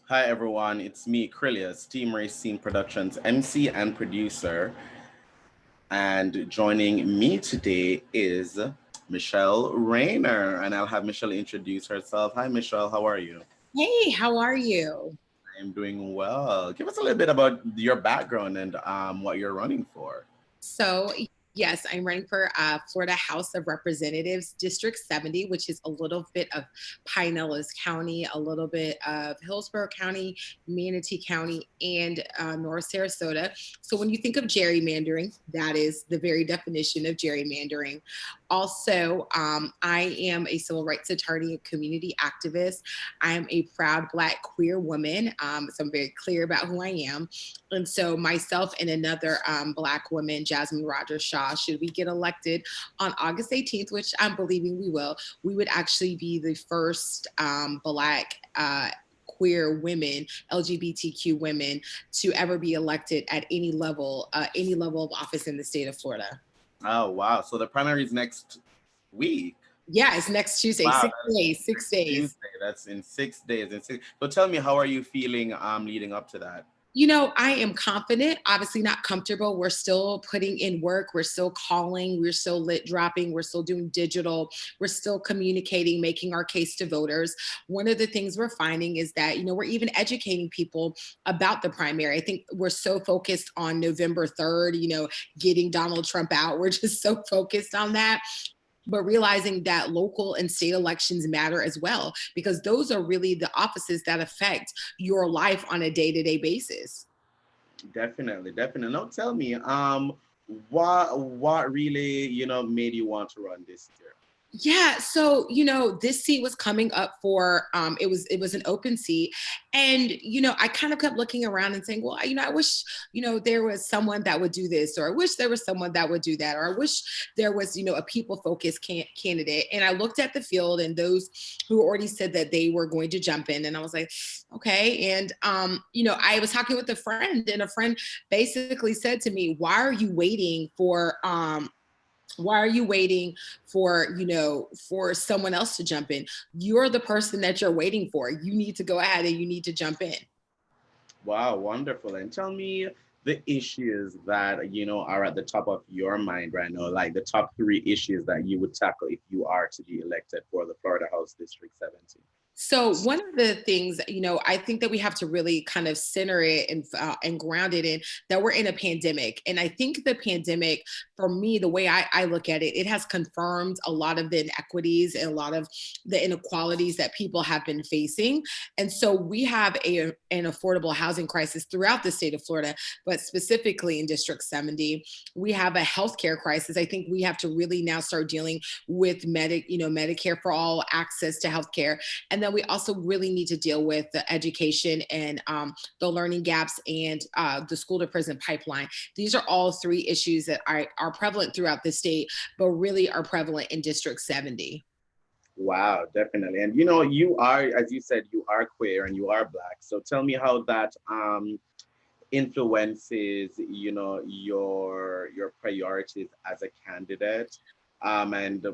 Hi everyone, it's me, Krylios, Team Racing Productions MC and producer. And joining me today is Michele Rayner. And I'll have Michelle introduce herself. Hi Michelle, how are you? Hey, how are you? I am doing well. Give us a little bit about your background and what you're running for. So, yes, I'm running for Florida House of Representatives, District 70, which is a little bit of Pinellas County, a little bit of Hillsborough County, Manatee County, and North Sarasota. So, when you think of gerrymandering, that is the very definition of gerrymandering. Also, I am a civil rights attorney and community activist. I am a proud Black queer woman, so I'm very clear about who I am. And so myself and another Black woman, Jasmine Rogers Shaw, should we get elected on August 18th, which I'm believing we will, we would actually be the first Black queer women, LGBTQ women, to ever be elected at any level of office in the state of Florida. Oh, wow. So the primary is next week. Yeah, it's next Tuesday, Wow, 6 days, 6 days. Tuesday. That's in 6 days. So tell me, how are you feeling leading up to that? I am confident, obviously not comfortable. We're still putting in work. We're still calling. We're still lit dropping. We're still doing digital. We're still communicating, making our case to voters. One of the things we're finding is that, we're even educating people about the primary. I think we're so focused on November 3rd, getting Donald Trump out. We're just so focused on that, but realizing that local and state elections matter as well, because those are really the offices that affect your life on a day-to-day basis. Definitely, definitely. Now tell me, what really, made you want to run this year? Yeah, so this seat was coming up for it was an open seat, and I kind of kept looking around and saying, well, I wish there was someone that would do this, or I wish there was someone that would do that, or I wish there was a people focused candidate. And I looked at the field and those who already said that they were going to jump in, and I was like, okay. And I was talking with a friend, and a friend basically said to me, why are you waiting for someone else to jump in? You're the person that you're waiting for. You need to go ahead and you need to jump in. Wow, wonderful. And tell me the issues that, are at the top of your mind right now, like the top three issues that you would tackle if you are to be elected for the Florida House District 17. So one of the things, I think that we have to really kind of center it and ground it in that we're in a pandemic. And I think the pandemic, for me, the way I look at it, it has confirmed a lot of the inequities and a lot of the inequalities that people have been facing. And so we have an affordable housing crisis throughout the state of Florida, but specifically in District 70. We have a healthcare crisis. I think we have to really now start dealing with Medicare for all, access to healthcare. And then we also really need to deal with the education and the learning gaps and the school to prison pipeline. These are all three issues that are prevalent throughout the state, but really are prevalent in District 70. Wow, definitely. And you are, as you said, you are queer and you are Black. So tell me how that influences, your priorities as a candidate. And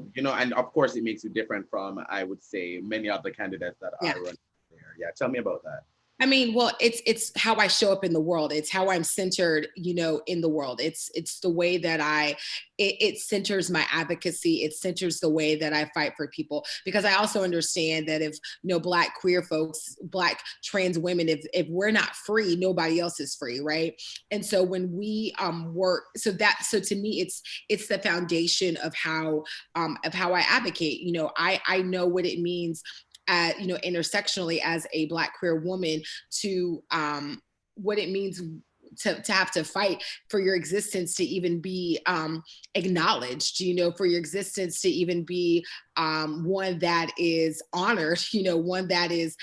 of course it makes you different from, I would say, many other candidates that Yeah. are running there. Yeah, tell me about that. I mean, well, it's how I show up in the world. It's how I'm centered, in the world. It's the way that it centers my advocacy. It centers the way that I fight for people. Because I also understand that if Black queer folks, Black trans women, if we're not free, nobody else is free, right? And so when we work, so to me, it's the foundation of how I advocate. I know what it means intersectionally as a Black queer woman to what it means to have to fight for your existence to even be acknowledged, for your existence to even be one that is honored, one that is,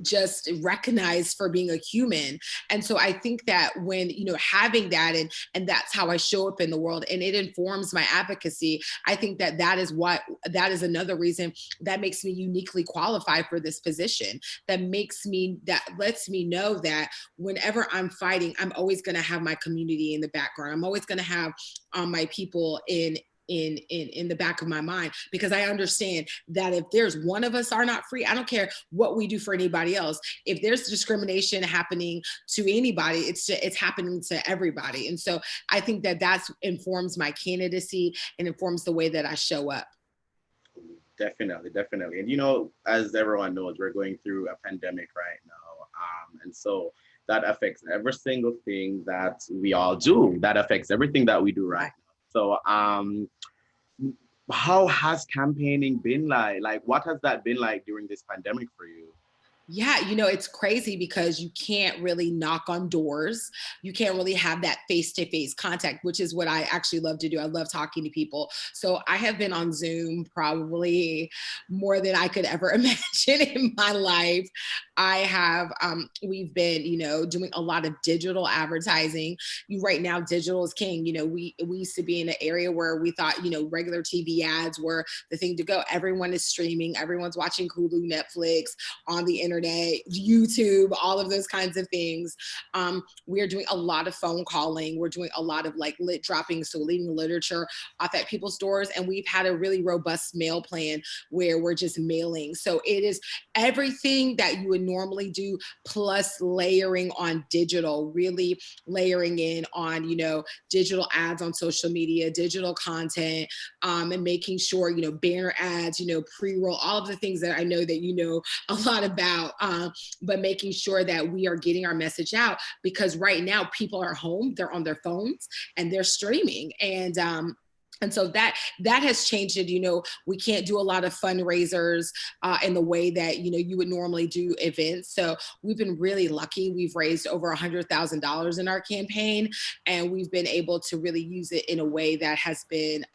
just recognized for being a human. And so I think that when having that, and that's how I show up in the world, and it informs my advocacy, I think that is another reason that makes me uniquely qualified for this position, that lets me know that whenever I'm fighting, I'm always going to have my community in the background. I'm always going to have my people in the back of my mind, because I understand that if there's one of us are not free, I don't care what we do for anybody else. If there's discrimination happening to anybody, it's happening to everybody. And so I think that that's informs my candidacy and informs the way that I show up. Definitely, definitely. And you know, as everyone knows, we're going through a pandemic right now. And so that affects every single thing that we all do. That affects everything that we do right now. So how has campaigning been like? Like, what has that been like during this pandemic for you? Yeah, it's crazy because you can't really knock on doors. You can't really have that face-to-face contact, which is what I actually love to do. I love talking to people. So I have been on Zoom probably more than I could ever imagine in my life. I have we've been, doing a lot of digital advertising. Right now, digital is king. We used to be in an area where we thought, regular TV ads were the thing to go. Everyone is streaming, everyone's watching Hulu, Netflix, on the internet, YouTube, all of those kinds of things. We're doing a lot of phone calling. We're doing a lot of like lit dropping, so leaving literature off at people's doors. And we've had a really robust mail plan where we're just mailing. So it is everything that you would normally do, plus layering on digital, really layering in on, digital ads on social media, digital content, and making sure, banner ads, pre-roll, all of the things that I know that a lot about, but making sure that we are getting our message out, because right now people are home, they're on their phones and they're streaming. And so that has changed it. We can't do a lot of fundraisers in the way that you would normally do events. So we've been really lucky. We've raised over $100,000 in our campaign, and we've been able to really use it in a way that has been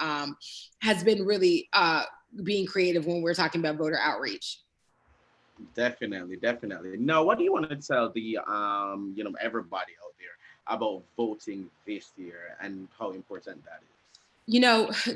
really being creative when we're talking about voter outreach. Definitely, definitely. Now, what do you want to tell the everybody out there about voting this year and how important that is?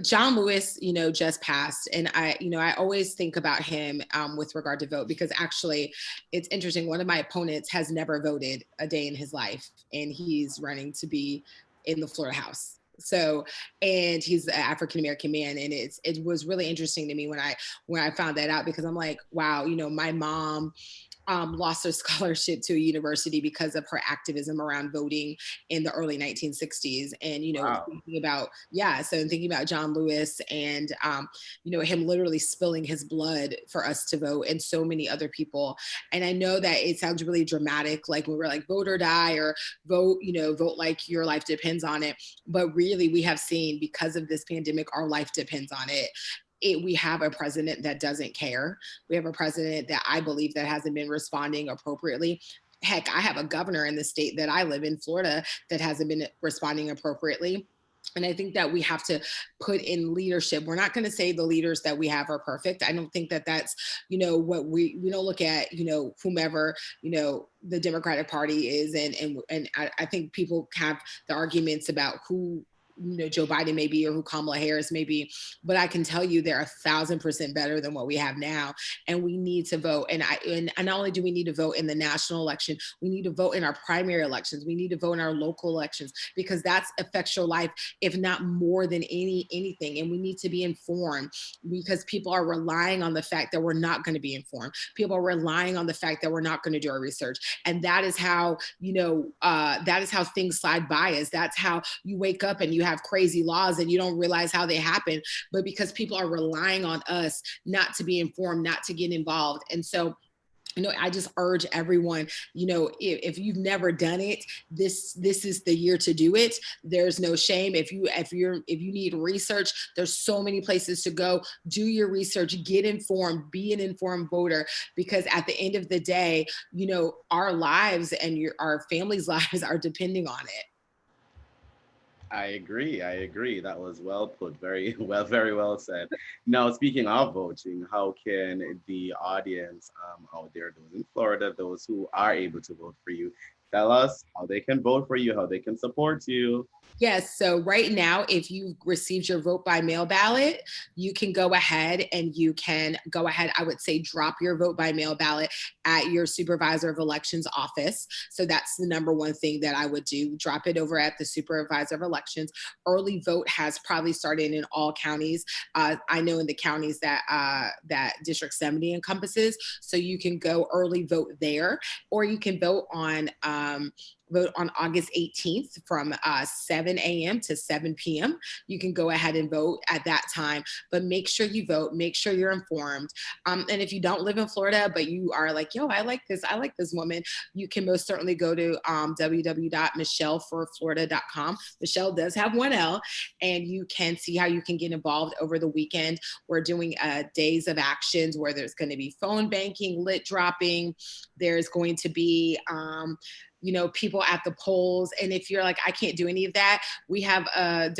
John Lewis, just passed. And I always think about him with regard to vote, because actually it's interesting. One of my opponents has never voted a day in his life, and he's running to be in the Florida House. So, and he's an African-American man. And it was really interesting to me when I found that out, because I'm like, wow, my mom lost her scholarship to a university because of her activism around voting in the early 1960s. And, Wow. thinking about John Lewis and, him literally spilling his blood for us to vote, and so many other people. And I know that it sounds really dramatic, like when we're like vote or die, or vote, vote like your life depends on it. But really, we have seen, because of this pandemic, our life depends on it. We have a president that doesn't care. We have a president that I believe that hasn't been responding appropriately. Heck, I have a governor in the state that I live in, Florida, that hasn't been responding appropriately. And I think that we have to put in leadership. We're not going to say the leaders that we have are perfect. I don't think that that's, what we don't look at, whomever, the Democratic Party is. And I think people have the arguments about who Joe Biden may be, or who Kamala Harris may be, but I can tell you they're 1,000% better than what we have now. And we need to vote. And not only do we need to vote in the national election, we need to vote in our primary elections. We need to vote in our local elections, because that affects your life, if not more than anything. And we need to be informed, because people are relying on the fact that we're not going to be informed. People are relying on the fact that we're not going to do our research. And that is how, things slide by us. That's how you wake up and you have crazy laws and you don't realize how they happen, but because people are relying on us not to be informed, not to get involved. And so, I just urge everyone, if you've never done it, this is the year to do it. There's no shame. If you need research, there's so many places to go. Do your research, get informed, be an informed voter, because at the end of the day, our lives and our families' lives are depending on it. I agree. I agree. That was well put. Very well, very well said. Now, speaking of voting, how can the audience out there, those in Florida, those who are able to vote for you, tell us how they can vote for you, how they can support you? Yes. So right now, if you received your vote by mail ballot, you can go ahead and you can go ahead. I would say drop your vote by mail ballot at your supervisor of elections office. So that's the number one thing that I would do. Drop it over at the supervisor of elections. Early vote has probably started in all counties. I know in the counties that that District 70 encompasses. So you can go early vote there, or you can vote on August 18th from 7 a.m. to 7 p.m. You can go ahead and vote at that time, but make sure you vote, make sure you're informed. And if you don't live in Florida, but you are like, yo, I like this woman, you can most certainly go to www.michelleforflorida.com. Michelle does have one L, and you can see how you can get involved over the weekend. We're doing days of actions where there's going to be phone banking, lit dropping. There's going to be people at the polls. And if you're like, I can't do any of that, we have a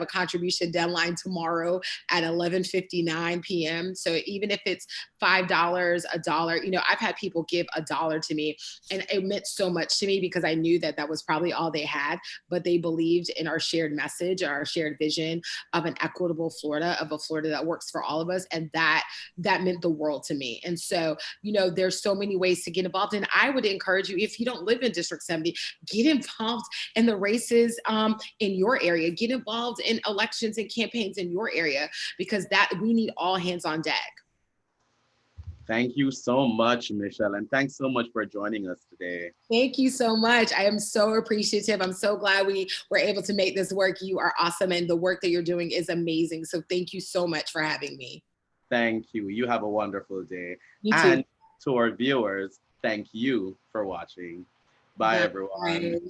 contribution deadline tomorrow at 11:59 p.m. So even if it's $5, a dollar, I've had people give $1 to me, and it meant so much to me because I knew that that was probably all they had, but they believed in our shared message, our shared vision of an equitable Florida, of a Florida that works for all of us. And that meant the world to me. And so, there's so many ways to get involved. And I would encourage you, if you don't live in District 70, get involved in the races in your area, get involved in elections and campaigns in your area, because that we need all hands on deck. Thank you so much, Michelle, and thanks so much for joining us today. Thank you so much. I am so appreciative. I'm so glad we were able to make this work. You are awesome, and the work that you're doing is amazing. So thank you so much for having me. Thank you. You have a wonderful day. You too. And to our viewers, thank you for watching. Bye, everyone.